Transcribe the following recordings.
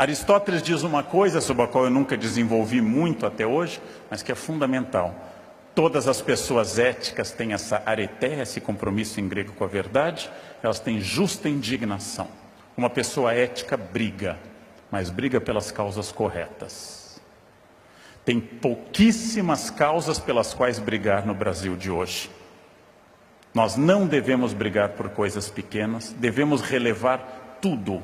Aristóteles diz uma coisa sobre a qual eu nunca desenvolvi muito até hoje, mas que é fundamental. Todas as pessoas éticas têm essa areté, esse compromisso em grego com a verdade, elas têm justa indignação. Uma pessoa ética briga, mas briga pelas causas corretas. Tem pouquíssimas causas pelas quais brigar no Brasil de hoje. Nós não devemos brigar por coisas pequenas, devemos relevar tudo.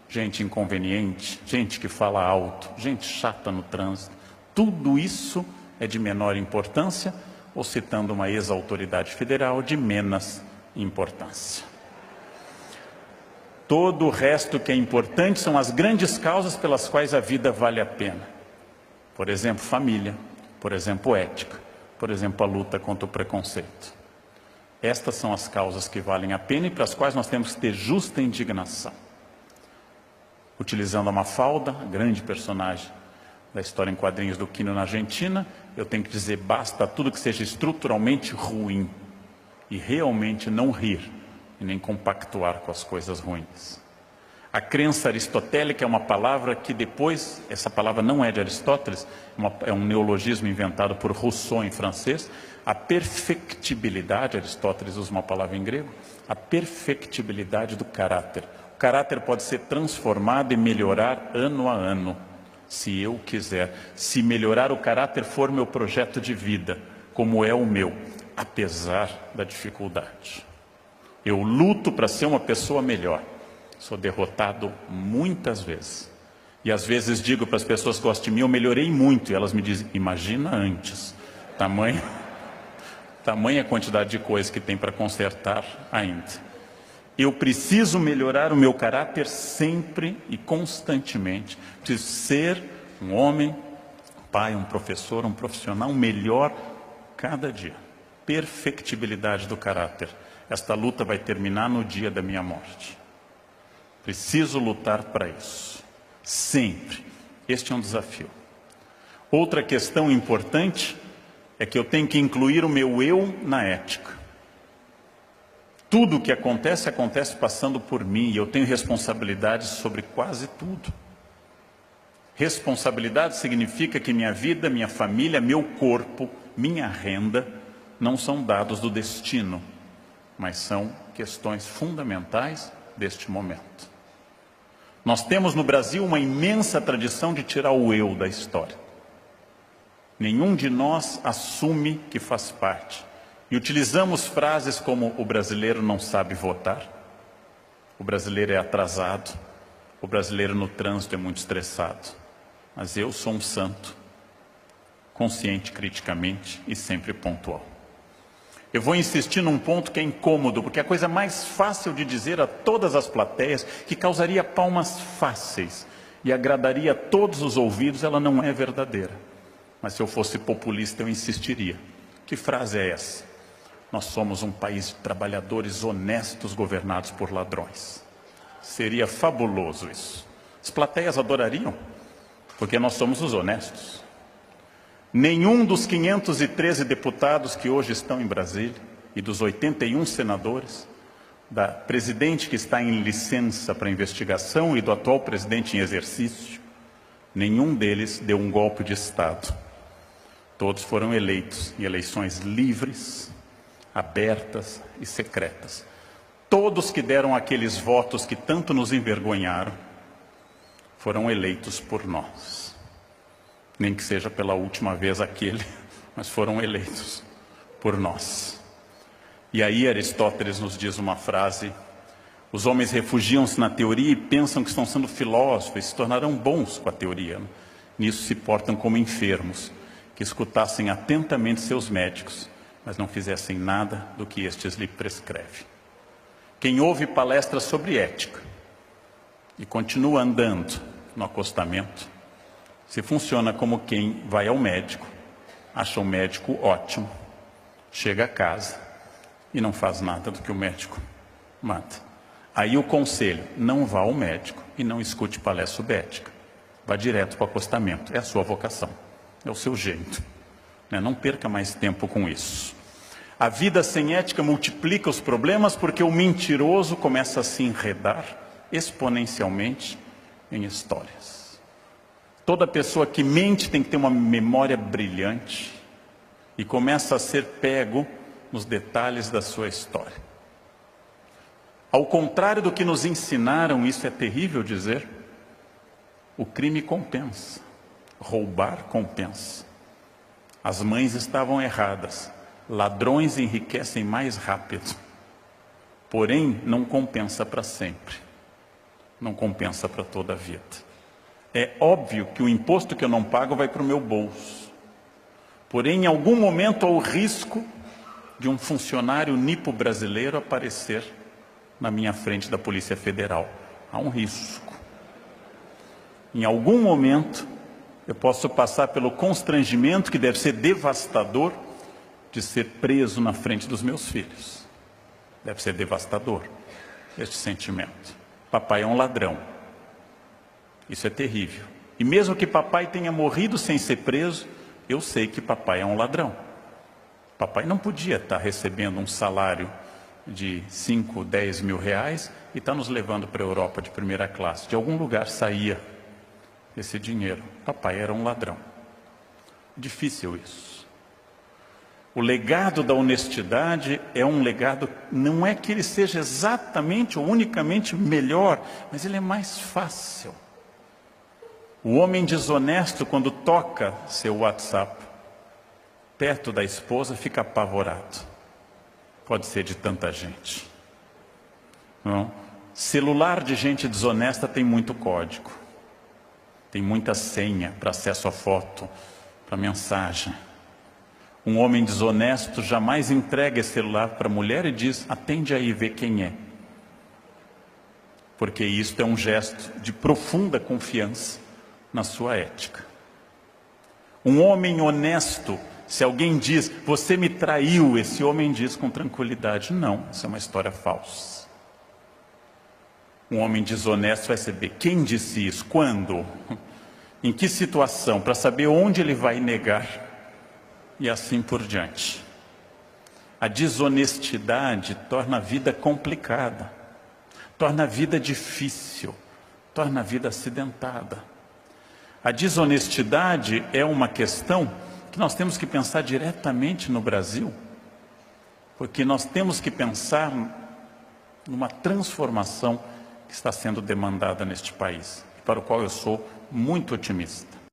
Gente inconveniente, gente que fala alto, gente chata no trânsito, tudo isso é de menor importância, ou citando uma ex-autoridade federal, de menos importância. Todo o resto que é importante são as grandes causas pelas quais a vida vale a pena. Por exemplo, família, por exemplo, ética, por exemplo, a luta contra o preconceito. Estas são as causas que valem a pena e para as quais nós temos que ter justa indignação. Utilizando a Mafalda, a grande personagem da história em quadrinhos do Quino na Argentina, eu tenho que dizer basta a tudo que seja estruturalmente ruim e realmente não rir e nem compactuar com as coisas ruins. A crença aristotélica é uma palavra que depois, essa palavra não é de Aristóteles, é um neologismo inventado por Rousseau em francês. A perfectibilidade, Aristóteles usa uma palavra em grego, a perfectibilidade do caráter. O caráter pode ser transformado e melhorar ano a ano, se eu quiser. Se melhorar o caráter for meu projeto de vida, como é o meu, apesar da dificuldade. Eu luto para ser uma pessoa melhor. Sou derrotado muitas vezes. E às vezes digo para as pessoas que gostam de mim, eu melhorei muito. E elas me dizem, imagina antes. Tamanha quantidade de coisas que tem para consertar ainda. Eu preciso melhorar o meu caráter sempre e constantemente. Preciso ser um homem, um pai, um professor, um profissional melhor cada dia. Perfectibilidade do caráter. Esta luta vai terminar no dia da minha morte. Preciso lutar para isso. Sempre. Este é um desafio. Outra questão importante é que eu tenho que incluir o meu eu na ética. Tudo o que acontece, acontece passando por mim. E eu tenho responsabilidades sobre quase tudo. Responsabilidade significa que minha vida, minha família, meu corpo, minha renda, não são dados do destino, mas são questões fundamentais deste momento. Nós temos no Brasil uma imensa tradição de tirar o eu da história. Nenhum de nós assume que faz parte. E utilizamos frases como o brasileiro não sabe votar, o brasileiro é atrasado, o brasileiro no trânsito é muito estressado. Mas eu sou um santo, consciente criticamente e sempre pontual. Eu vou insistir num ponto que é incômodo, porque é a coisa mais fácil de dizer a todas as plateias, que causaria palmas fáceis e agradaria a todos os ouvidos, ela não é verdadeira. Mas se eu fosse populista, eu insistiria. Que frase é essa? Nós somos um país de trabalhadores honestos governados por ladrões. Seria fabuloso isso. As plateias adorariam, porque nós somos os honestos. Nenhum dos 513 deputados que hoje estão em Brasília e dos 81 senadores, da presidente que está em licença para investigação e do atual presidente em exercício, nenhum deles deu um golpe de Estado. Todos foram eleitos em eleições livres, abertas e secretas. Todos que deram aqueles votos que tanto nos envergonharam foram eleitos por nós. Nem que seja pela última vez aquele, mas foram eleitos por nós. E aí Aristóteles nos diz uma frase: os homens refugiam-se na teoria e pensam que estão sendo filósofos, se tornarão bons com a teoria. Nisso se portam como enfermos, que escutassem atentamente seus médicos, mas não fizessem nada do que estes lhe prescrevem. Quem ouve palestras sobre ética e continua andando no acostamento, se funciona como quem vai ao médico, acha o médico ótimo, chega a casa e não faz nada do que o médico manda. Aí o conselho, não vá ao médico e não escute palestra sobre ética. Vá direto para o acostamento, é a sua vocação, é o seu jeito. Não perca mais tempo com isso. A vida sem ética multiplica os problemas porque o mentiroso começa a se enredar exponencialmente em histórias. Toda pessoa que mente tem que ter uma memória brilhante e começa a ser pego nos detalhes da sua história. Ao contrário do que nos ensinaram, isso é terrível dizer, o crime compensa, roubar compensa. As mães estavam erradas, ladrões enriquecem mais rápido, porém não compensa para sempre, não compensa para toda a vida. É óbvio que o imposto que eu não pago vai para o meu bolso, porém em algum momento há o risco de um funcionário nipo brasileiro aparecer na minha frente da Polícia Federal. Há um risco. Em algum momento eu posso passar pelo constrangimento que deve ser devastador de ser preso na frente dos meus filhos. Deve ser devastador este sentimento. Papai é um ladrão. Isso é terrível. E mesmo que papai tenha morrido sem ser preso, eu sei que papai é um ladrão. Papai não podia estar recebendo um salário de 5, 10 mil reais e está nos levando para a Europa de primeira classe. De algum lugar saía esse dinheiro. Papai era um ladrão. Difícil isso. O legado da honestidade é um legado, não é que ele seja exatamente ou unicamente melhor, mas ele é mais fácil. O homem desonesto, quando toca seu WhatsApp perto da esposa, fica apavorado. Pode ser de tanta gente. Não? Celular de gente desonesta tem muito código. Tem muita senha para acesso à foto, para mensagem. Um homem desonesto jamais entrega esse celular para a mulher e diz, atende aí, vê quem é. Porque isso é um gesto de profunda confiança na sua ética. Um homem honesto, se alguém diz, você me traiu, esse homem diz com tranquilidade, não, isso é uma história falsa. Um homem desonesto vai saber quem disse isso, quando, em que situação, para saber onde ele vai negar e assim por diante. A desonestidade torna a vida complicada, torna a vida difícil, torna a vida acidentada. A desonestidade é uma questão que nós temos que pensar diretamente no Brasil, porque nós temos que pensar numa transformação que está sendo demandada neste país, para o qual eu sou muito otimista.